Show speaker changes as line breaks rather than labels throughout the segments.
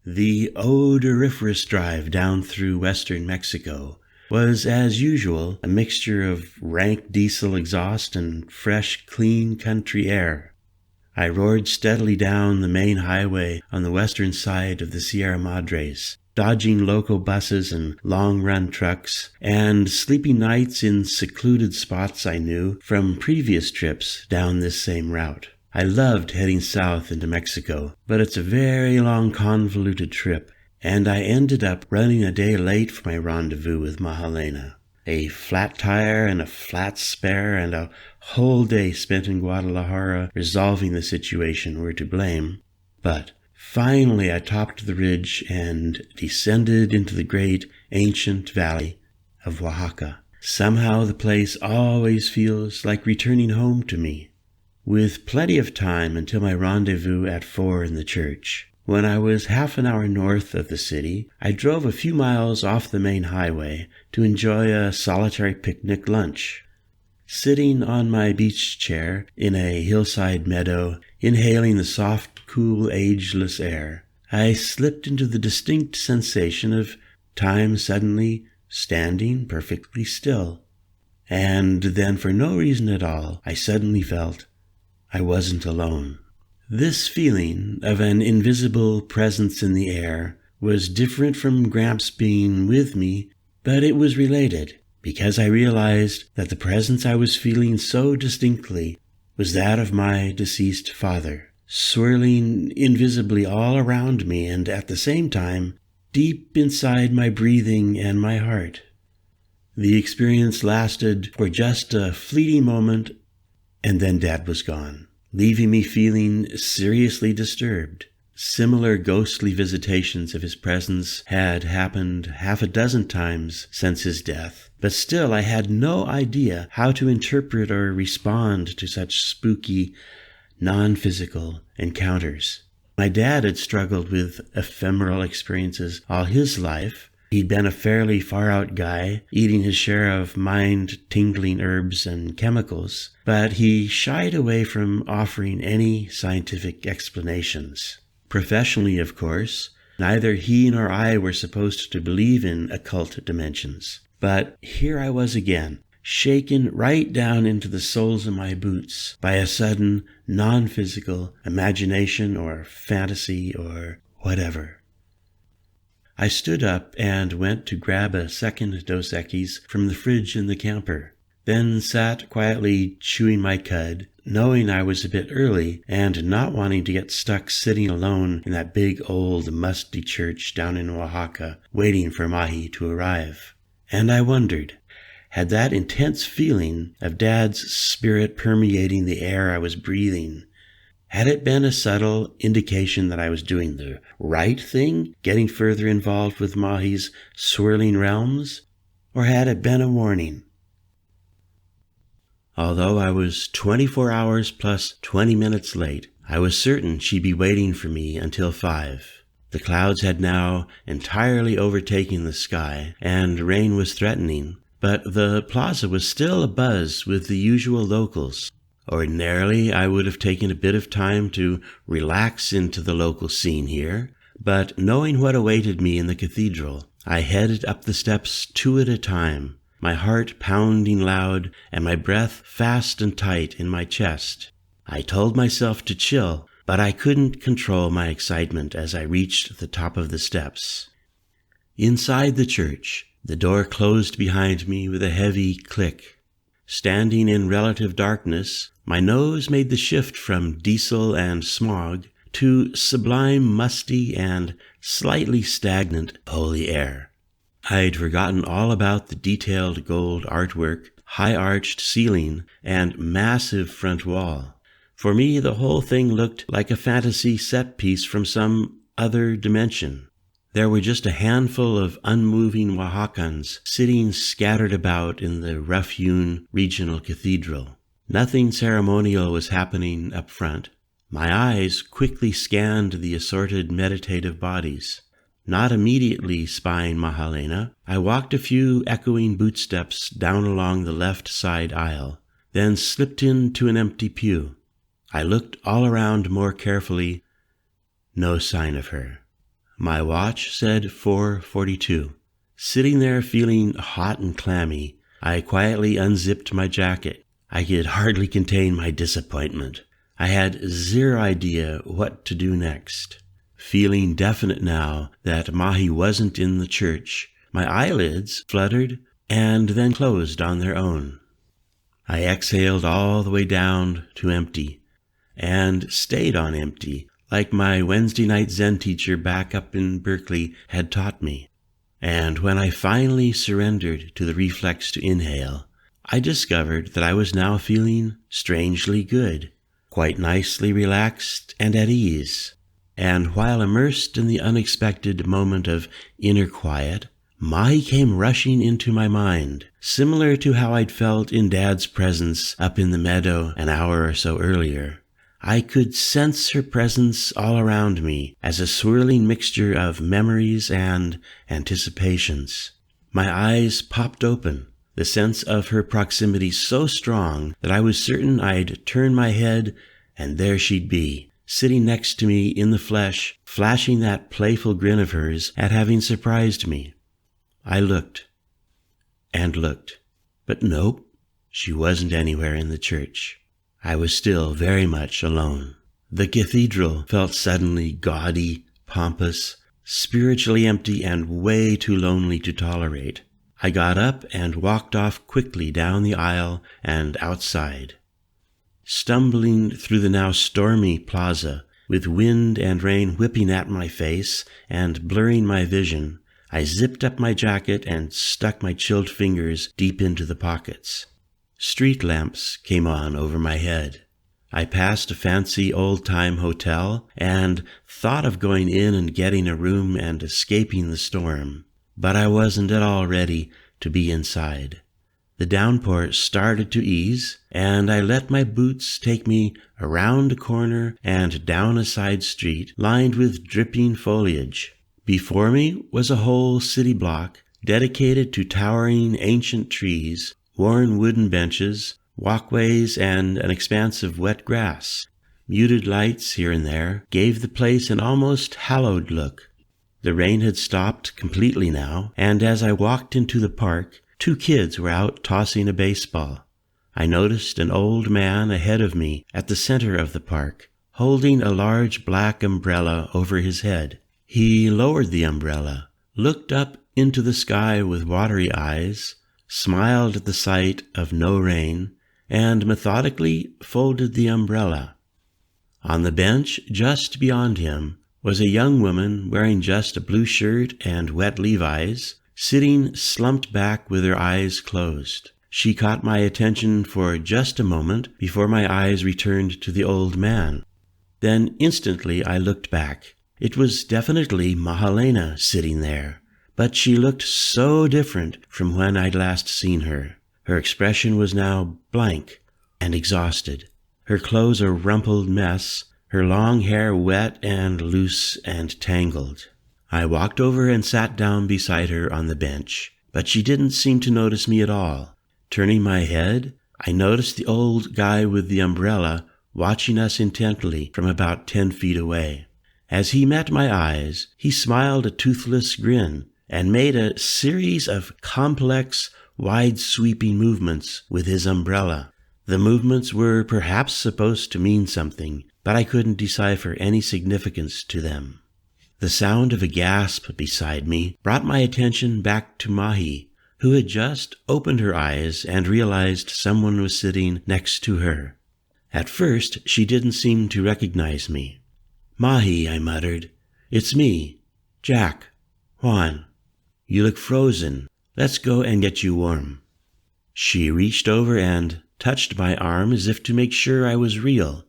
The odoriferous drive down through western Mexico was, as usual, a mixture of rank diesel exhaust and fresh, clean country air. I roared steadily down the main highway on the western side of the Sierra Madres, dodging local buses and long-run trucks, and sleeping nights in secluded spots I knew from previous trips down this same route. I loved heading south into Mexico, but it's a very long, convoluted trip, and I ended up running a day late for my rendezvous with Mahalena. A flat tire and a flat spare and a whole day spent in Guadalajara resolving the situation were to blame. But finally I topped the ridge and descended into the great ancient valley of Oaxaca. Somehow the place always feels like returning home to me. With plenty of time until my rendezvous at 4 in the church. When I was half an hour north of the city, I drove a few miles off the main highway to enjoy a solitary picnic lunch. Sitting on my beach chair in a hillside meadow, inhaling the soft, cool, ageless air, I slipped into the distinct sensation of time suddenly standing perfectly still. And then, for no reason at all, I suddenly felt I wasn't alone. This feeling of an invisible presence in the air was different from Gramps being with me, but it was related, because I realized that the presence I was feeling so distinctly was that of my deceased father, swirling invisibly all around me and at the same time deep inside my breathing and my heart. The experience lasted for just a fleeting moment, and then Dad was gone, leaving me feeling seriously disturbed. Similar ghostly visitations of his presence had happened half a dozen times since his death, but still I had no idea how to interpret or respond to such spooky, non-physical encounters. My dad had struggled with ephemeral experiences all his life. He'd been a fairly far-out guy, eating his share of mind-tingling herbs and chemicals, but he shied away from offering any scientific explanations. Professionally, of course, neither he nor I were supposed to believe in occult dimensions. But here I was again, shaken right down into the soles of my boots by a sudden, non-physical imagination or fantasy or whatever. I stood up and went to grab a second Dos Equis from the fridge in the camper, then sat quietly chewing my cud, knowing I was a bit early and not wanting to get stuck sitting alone in that big old musty church down in Oaxaca, waiting for Mahee to arrive. And I wondered, had that intense feeling of Dad's spirit permeating the air I was breathing, had it been a subtle indication that I was doing the right thing, getting further involved with Mahee's swirling realms, or had it been a warning? Although I was 24 hours plus 20 minutes late, I was certain she'd be waiting for me until 5. The clouds had now entirely overtaken the sky, and rain was threatening, but the plaza was still abuzz with the usual locals. Ordinarily, I would have taken a bit of time to relax into the local scene here, but knowing what awaited me in the cathedral, I headed up the steps 2 at a time, my heart pounding loud and my breath fast and tight in my chest. I told myself to chill, but I couldn't control my excitement as I reached the top of the steps. Inside the church, the door closed behind me with a heavy click. Standing in relative darkness, my nose made the shift from diesel and smog to sublime, musty, and slightly stagnant holy air. I'd forgotten all about the detailed gold artwork, high-arched ceiling, and massive front wall. For me, the whole thing looked like a fantasy set piece from some other dimension. There were just a handful of unmoving Oaxacans sitting scattered about in the rough-hewn regional cathedral. Nothing ceremonial was happening up front. My eyes quickly scanned the assorted meditative bodies. Not immediately spying Mahalena, I walked a few echoing bootsteps down along the left side aisle, then slipped into an empty pew. I looked all around more carefully. No sign of her. My watch said 4:42. Sitting there feeling hot and clammy, I quietly unzipped my jacket. I could hardly contain my disappointment. I had zero idea what to do next. Feeling definite now that Mahee wasn't in the church, my eyelids fluttered and then closed on their own. I exhaled all the way down to empty, and stayed on empty, like my Wednesday night Zen teacher back up in Berkeley had taught me. And when I finally surrendered to the reflex to inhale, I discovered that I was now feeling strangely good, quite nicely relaxed and at ease. And while immersed in the unexpected moment of inner quiet, Mahee came rushing into my mind, similar to how I'd felt in Dad's presence up in the meadow an hour or so earlier. I could sense her presence all around me as a swirling mixture of memories and anticipations. My eyes popped open, the sense of her proximity so strong that I was certain I'd turn my head and there she'd be, sitting next to me in the flesh, flashing that playful grin of hers at having surprised me. I looked and looked, but nope, she wasn't anywhere in the church. I was still very much alone. The cathedral felt suddenly gaudy, pompous, spiritually empty, and way too lonely to tolerate. I got up and walked off quickly down the aisle and outside. Stumbling through the now stormy plaza, with wind and rain whipping at my face and blurring my vision, I zipped up my jacket and stuck my chilled fingers deep into the pockets. Street lamps came on over my head. I passed a fancy old-time hotel and thought of going in and getting a room and escaping the storm, but I wasn't at all ready to be inside. The downpour started to ease, and I let my boots take me around a corner and down a side street lined with dripping foliage. Before me was a whole city block dedicated to towering ancient trees, worn wooden benches, walkways, and an expanse of wet grass. Muted lights here and there gave the place an almost hallowed look. The rain had stopped completely now, and as I walked into the park, 2 kids were out tossing a baseball. I noticed an old man ahead of me at the center of the park, holding a large black umbrella over his head. He lowered the umbrella, looked up into the sky with watery eyes, smiled at the sight of no rain, and methodically folded the umbrella. On the bench just beyond him was a young woman wearing just a blue shirt and wet Levi's, sitting slumped back with her eyes closed. She caught my attention for just a moment before my eyes returned to the old man. Then instantly I looked back. It was definitely Mahalena sitting there, but she looked so different from when I'd last seen her. Her expression was now blank and exhausted, her clothes a rumpled mess, her long hair wet and loose and tangled. I walked over and sat down beside her on the bench, but she didn't seem to notice me at all. Turning my head, I noticed the old guy with the umbrella watching us intently from about 10 feet away. As he met my eyes, he smiled a toothless grin and made a series of complex, wide-sweeping movements with his umbrella. The movements were perhaps supposed to mean something, but I couldn't decipher any significance to them. The sound of a gasp beside me brought my attention back to Mahee, who had just opened her eyes and realized someone was sitting next to her. At first, she didn't seem to recognize me. "Mahee," I muttered. "It's me, Jack, Juan. You look frozen. Let's go and get you warm." She reached over and touched my arm as if to make sure I was real.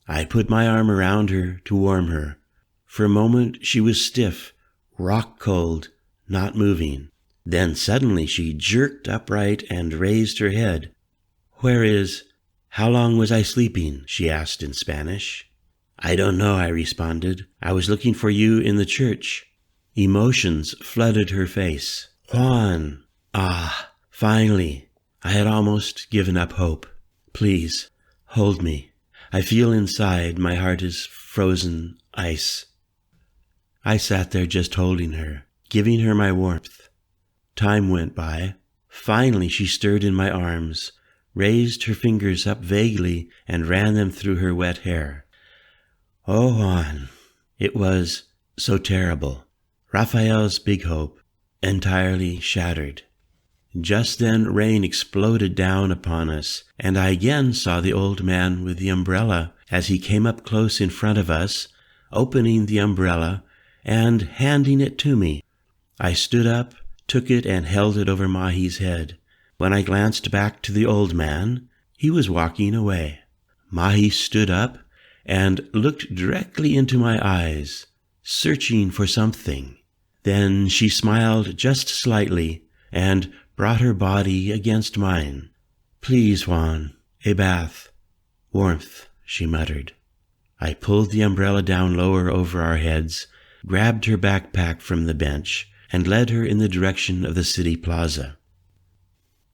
I put my arm around her to warm her. For a moment she was stiff, rock cold, not moving. Then suddenly she jerked upright and raised her head. How long was I sleeping?" she asked in Spanish. "I don't know," I responded. "I was looking for you in the church." Emotions flooded her face. "Juan! Ah, finally! I had almost given up hope. Please, hold me. I feel inside my heart is frozen ice." I sat there just holding her, giving her my warmth. Time went by. Finally she stirred in my arms, raised her fingers up vaguely, and ran them through her wet hair. Oh, Juan, it was so terrible. Raphael's big hope, entirely shattered. Just then rain exploded down upon us, and I again saw the old man with the umbrella as he came up close in front of us, opening the umbrella and handing it to me. I stood up, took it, and held it over Mahee's head. When I glanced back to the old man, he was walking away. Mahee stood up and looked directly into my eyes, searching for something. Then she smiled just slightly and brought her body against mine. "Please, Juan, a bath. Warmth," she muttered. I pulled the umbrella down lower over our heads, grabbed her backpack from the bench, and led her in the direction of the city plaza.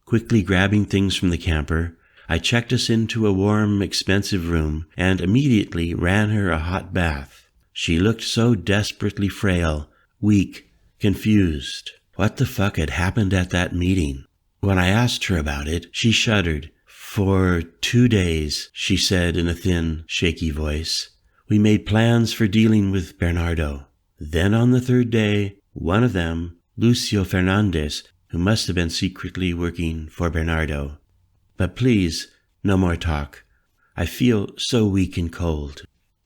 Quickly grabbing things from the camper, I checked us into a warm, expensive room and immediately ran her a hot bath. She looked so desperately frail, weak, confused. What the fuck had happened at that meeting? When I asked her about it, she shuddered. "For 2 days," she said in a thin, shaky voice, "we made plans for dealing with Bernardo. Then on the 3rd day, one of them, Lucio Fernandez, who must have been secretly working for Bernardo. But please, no more talk. I feel so weak and cold."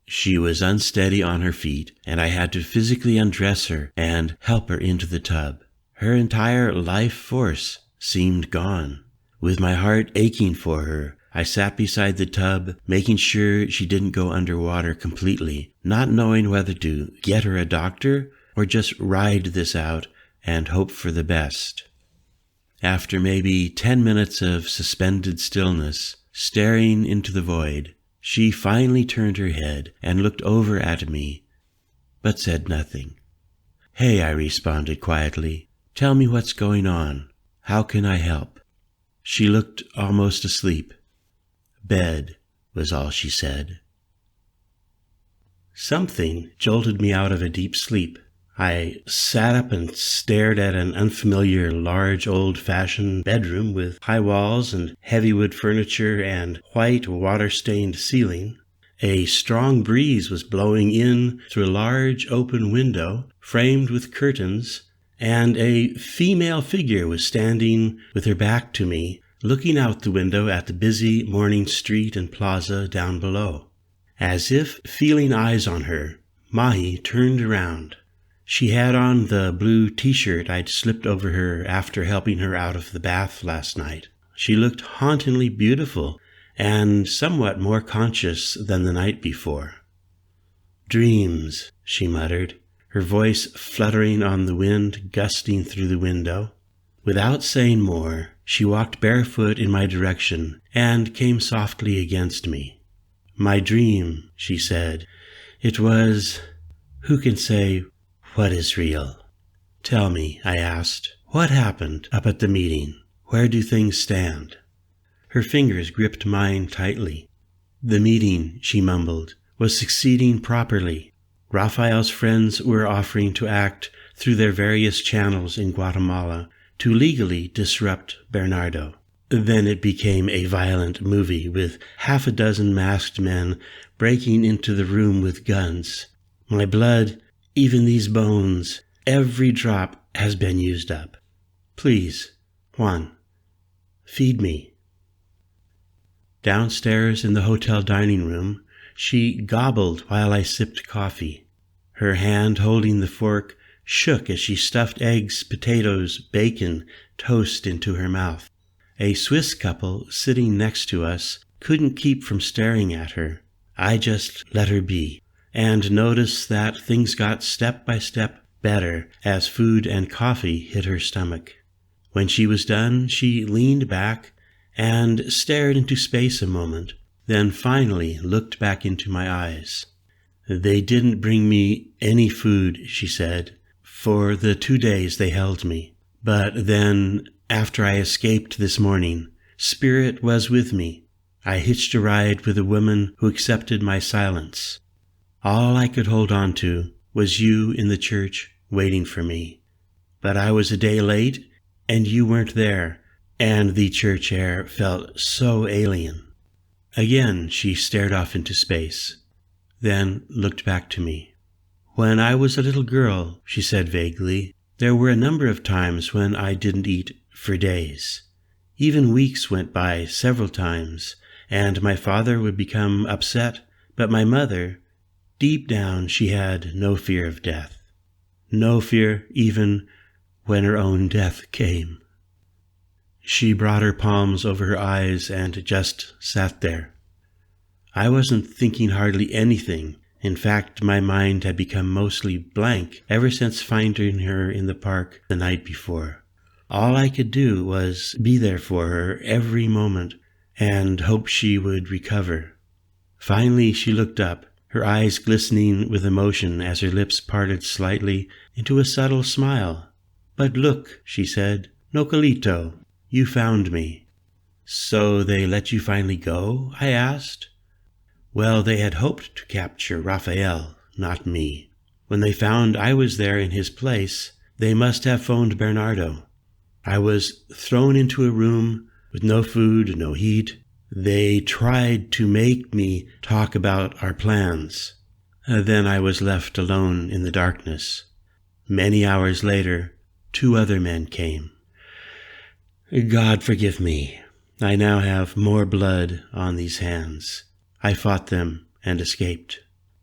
She was unsteady on her feet, and I had to physically undress her and help her into the tub. Her entire life force seemed gone. With my heart aching for her, I sat beside the tub, making sure she didn't go underwater completely, not knowing whether to get her a doctor or just ride this out and hope for the best. After maybe 10 minutes of suspended stillness, staring into the void, she finally turned her head and looked over at me, but said nothing. "Hey," I responded quietly. "Tell me what's going on. How can I help?" She looked almost asleep. "Bed," was all she said. Something jolted me out of a deep sleep. I sat up and stared at an unfamiliar, large, old-fashioned bedroom with high walls and heavy wood furniture and white, water-stained ceiling. A strong breeze was blowing in through a large open window framed with curtains, and a female figure was standing with her back to me, looking out the window at the busy morning street and plaza down below. As if feeling eyes on her, Mahee turned around. She had on the blue t-shirt I'd slipped over her after helping her out of the bath last night. She looked hauntingly beautiful and somewhat more conscious than the night before. "Dreams," she muttered, her voice fluttering on the wind gusting through the window. Without saying more, she walked barefoot in my direction and came softly against me. "My dream," she said. "It was... who can say what is real?" "Tell me," I asked. "What happened up at the meeting? Where do things stand?" Her fingers gripped mine tightly. "The meeting," she mumbled, "was succeeding properly. Raphael's friends were offering to act through their various channels in Guatemala to legally disrupt Bernardo. Then it became a violent movie with 6 masked men breaking into the room with guns. My blood, even these bones, every drop has been used up. Please, Juan, feed me." Downstairs in the hotel dining room, she gobbled while I sipped coffee. Her hand holding the fork shook as she stuffed eggs, potatoes, bacon, toast into her mouth. A Swiss couple sitting next to us couldn't keep from staring at her. I just let her be, and noticed that things got step by step better as food and coffee hit her stomach. When she was done, she leaned back and stared into space a moment, then finally looked back into my eyes. "They didn't bring me any food," she said, "for the 2 days they held me. But then, after I escaped this morning, Spirit was with me. I hitched a ride with a woman who accepted my silence. All I could hold on to was you in the church waiting for me. But I was a day late, and you weren't there, and the church air felt so alien. Again she stared off into space, then looked back to me. When I was a little girl, she said vaguely, there were a number of times when I didn't eat for days. Even weeks went by several times, and my father would become upset, but my mother, deep down, she had no fear of death. No fear even when her own death came. She brought her palms over her eyes and just sat there. I wasn't thinking hardly anything. In fact, my mind had become mostly blank ever since finding her in the park the night before. All I could do was be there for her every moment and hope she would recover. Finally, she looked up, her eyes glistening with emotion as her lips parted slightly into a subtle smile. "But look," she said, "Nocolito, you found me." "So they let you finally go?" I asked. Well, they had hoped to capture Raphael, not me. When they found I was there in his place, they must have phoned Bernardo. I was thrown into a room with no food, no heat. They tried to make me talk about our plans. Then I was left alone in the darkness. Many hours later, 2 other men came. God forgive me. I now have more blood on these hands. I fought them and escaped.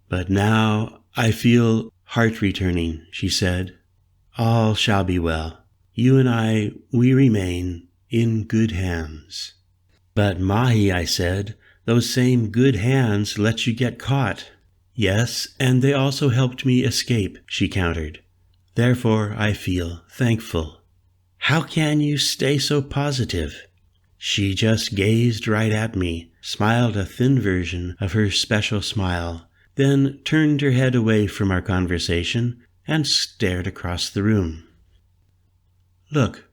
But now I feel heart returning, she said. All shall be well. You and I, we remain in good hands. But Mahee, I said, those same good hands let you get caught. Yes, and they also helped me escape, she countered. Therefore I feel thankful. How can you stay so positive? She just gazed right at me, smiled a thin version of her special smile, then turned her head away from our conversation and stared across the room. Look,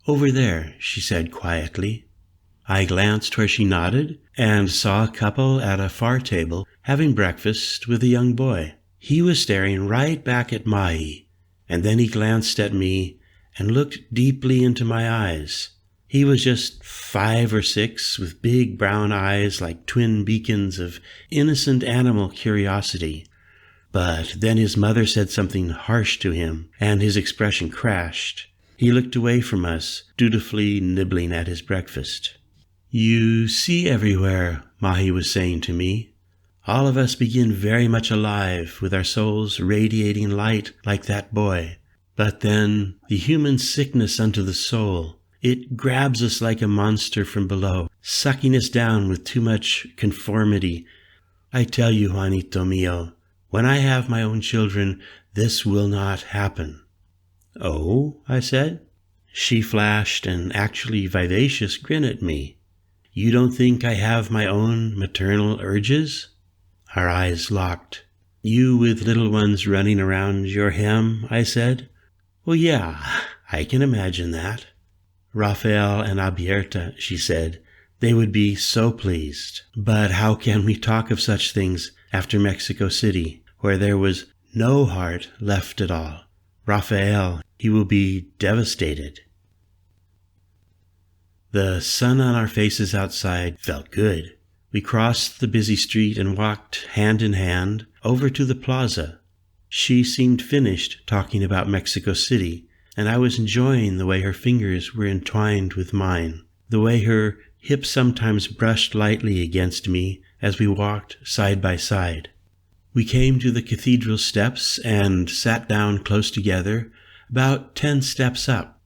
over there, she said quietly. I glanced where she nodded and saw a couple at a far table having breakfast with a young boy. He was staring right back at Mahee, and then he glanced at me and looked deeply into my eyes. He was just 5 or 6 with big brown eyes like twin beacons of innocent animal curiosity. But then his mother said something harsh to him, and his expression crashed. He looked away from us, dutifully nibbling at his breakfast. You see everywhere, Mahee was saying to me. All of us begin very much alive, with our souls radiating light like that boy. But then the human sickness unto the soul, it grabs us like a monster from below, sucking us down with too much conformity. I tell you, Juanito mío, when I have my own children, this will not happen. Oh, I said. She flashed an actually vivacious grin at me. You don't think I have my own maternal urges? Our eyes locked. You with little ones running around your hem, I said. Well, yeah, I can imagine that. Raphael and Abierta, she said, they would be so pleased. But how can we talk of such things after Mexico City, where there was no heart left at all? Raphael, he will be devastated. The sun on our faces outside felt good. We crossed the busy street and walked hand in hand over to the plaza. She seemed finished talking about Mexico City, and I was enjoying the way her fingers were entwined with mine, the way her hips sometimes brushed lightly against me as we walked side by side. We came to the cathedral steps and sat down close together, about 10 steps up.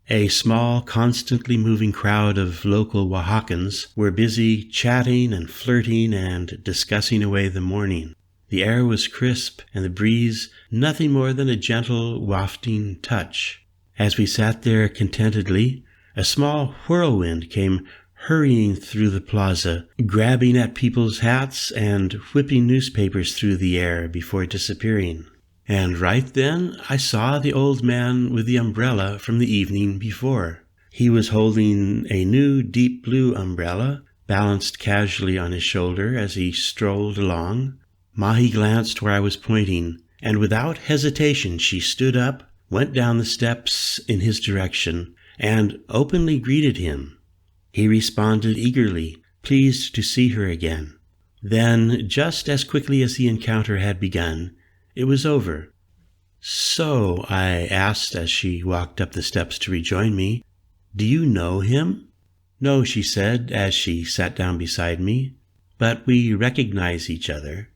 A small, constantly moving crowd of local Oaxacans were busy chatting and flirting and discussing away the morning. The air was crisp, and the breeze nothing more than a gentle, wafting touch. As we sat there contentedly, a small whirlwind came hurrying through the plaza, grabbing at people's hats and whipping newspapers through the air before disappearing. And right then I saw the old man with the umbrella from the evening before. He was holding a new deep blue umbrella, balanced casually on his shoulder as he strolled along. Mahee glanced where I was pointing, and without hesitation she stood up, went down the steps in his direction, and openly greeted him. He responded eagerly, pleased to see her again. Then, just as quickly as the encounter had begun, it was over. "So," I asked as she walked up the steps to rejoin me, "do you know him?" "No," she said as she sat down beside me, "but we recognize each other."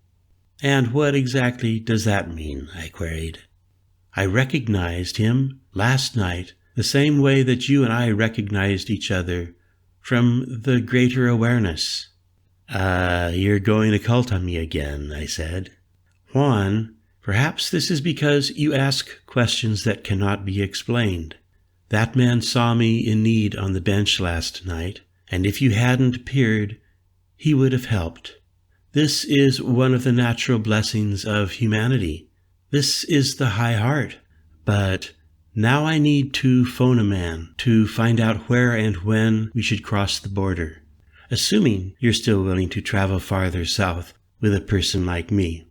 "And what exactly does that mean?" I queried. "I recognized him last night the same way that you and I recognized each other from the greater awareness." You're going occult on me again," I said. "Juan, perhaps this is because you ask questions that cannot be explained. That man saw me in need on the bench last night, and if you hadn't appeared, he would have helped. This is one of the natural blessings of humanity. This is the high heart. But now I need to phone a man to find out where and when we should cross the border, assuming you're still willing to travel farther south with a person like me."